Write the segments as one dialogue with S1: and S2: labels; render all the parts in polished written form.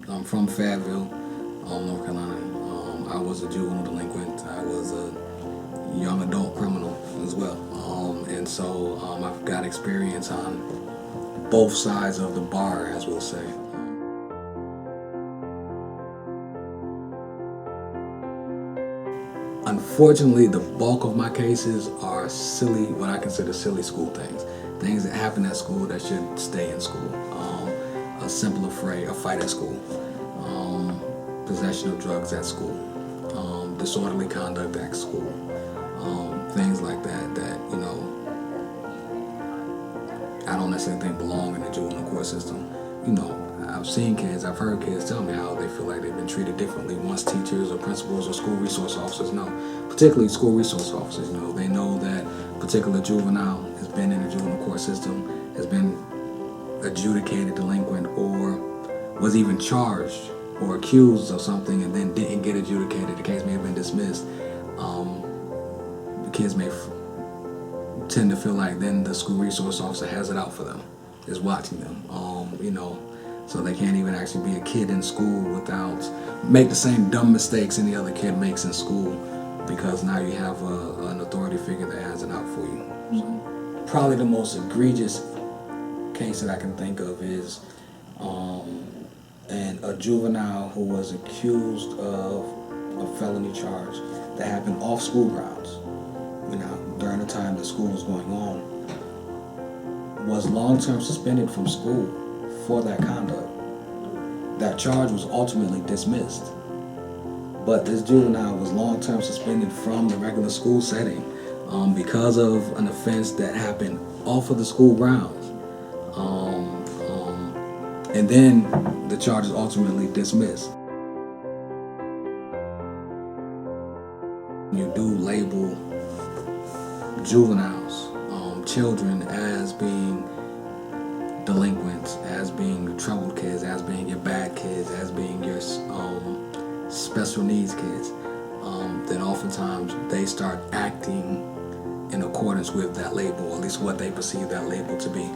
S1: I'm from Fayetteville, North Carolina. I was a juvenile delinquent. I was a young adult criminal as well. And so I've got experience on both sides of the bar, as we'll say. Unfortunately, the bulk of my cases are silly, what I consider silly school things. Things that happen at school that should stay in school. A simple a fight at school. Possession of drugs at school. Disorderly conduct at school. Things like that, I don't necessarily think belong in the juvenile court system. I've seen kids, I've heard kids tell me how they feel like they've been treated differently once teachers or principals or school resource officers know. Particularly school resource officers, they know that a particular juvenile has been in the juvenile court system, has been adjudicated delinquent, or was even charged or accused of something and then didn't get adjudicated. The case may have been dismissed. The kids may tend to feel like then the school resource officer has it out for them, is watching them, so they can't even actually be a kid in school without make the same dumb mistakes any other kid makes in school, because now you have an authority figure that has it out for you. So, probably the most egregious case that I can think of is a juvenile who was accused of a felony charge that happened off school grounds, during the time that school was going on, was long-term suspended from school for that conduct. That charge was ultimately dismissed, but this juvenile was long-term suspended from the regular school setting because of an offense that happened off of the school grounds. And then the charge is ultimately dismissed. You do label juveniles, children, as being delinquents, as being troubled kids, as being your bad kids, as being your special needs kids, then oftentimes they start acting in accordance with that label, or at least what they perceive that label to be.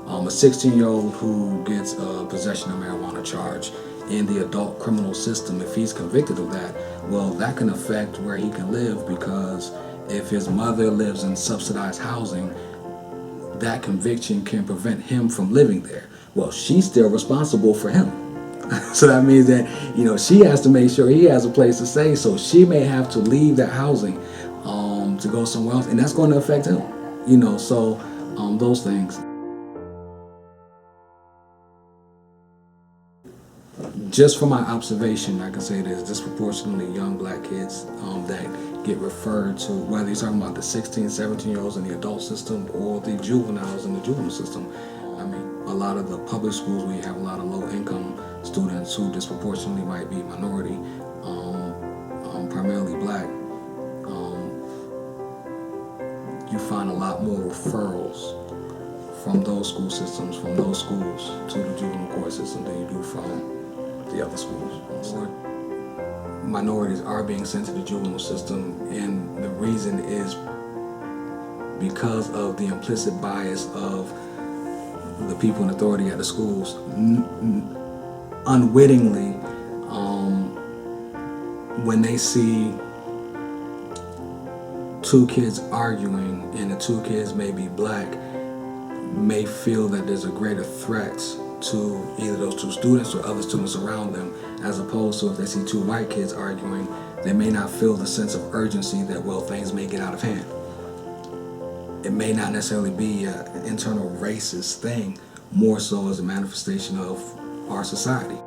S1: A 16-year-old who gets a possession of marijuana charge in the adult criminal system, if he's convicted of that, well, that can affect where he can live, because if his mother lives in subsidized housing, that conviction can prevent him from living there. Well, she's still responsible for him. So that means that, she has to make sure he has a place to stay, so she may have to leave that housing to go somewhere else, and that's going to affect him. So those things. Just from my observation, I can say there's disproportionately young black kids that get referred to, whether you're talking about the 16, 17-year-olds in the adult system or the juveniles in the juvenile system. I mean, a lot of the public schools where you have a lot of low-income students who disproportionately might be minority, primarily black, you find a lot more referrals from those school systems, from those schools to the juvenile court system than you do from the other schools. Minorities are being sent to the juvenile system, and the reason is because of the implicit bias of the people in authority at the schools unwittingly, when they see two kids arguing and the two kids may be black, may feel that there's a greater threat to either those two students or other students around them, as opposed to if they see two white kids arguing, they may not feel the sense of urgency that, well, things may get out of hand. It may not necessarily be an internal racist thing, more so as a manifestation of our society.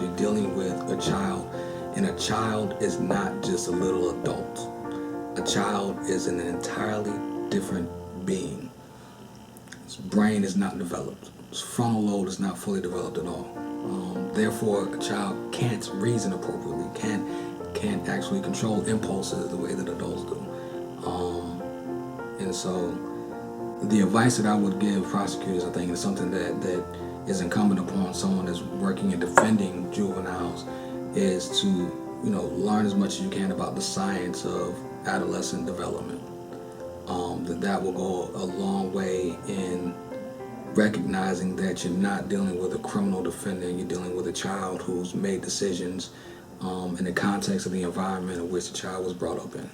S1: You're dealing with a child, and a child is not just a little adult. A child is an entirely different being. His brain is not developed. His frontal lobe is not fully developed at all. Therefore, a child can't reason appropriately, can't actually control impulses the way that adults do. And so, the advice that I would give prosecutors, I think, is something that is incumbent upon someone that's working and defending juveniles, is to learn as much as you can about the science of adolescent development. That will go a long way in recognizing that you're not dealing with a criminal defendant, you're dealing with a child who's made decisions in the context of the environment in which the child was brought up in.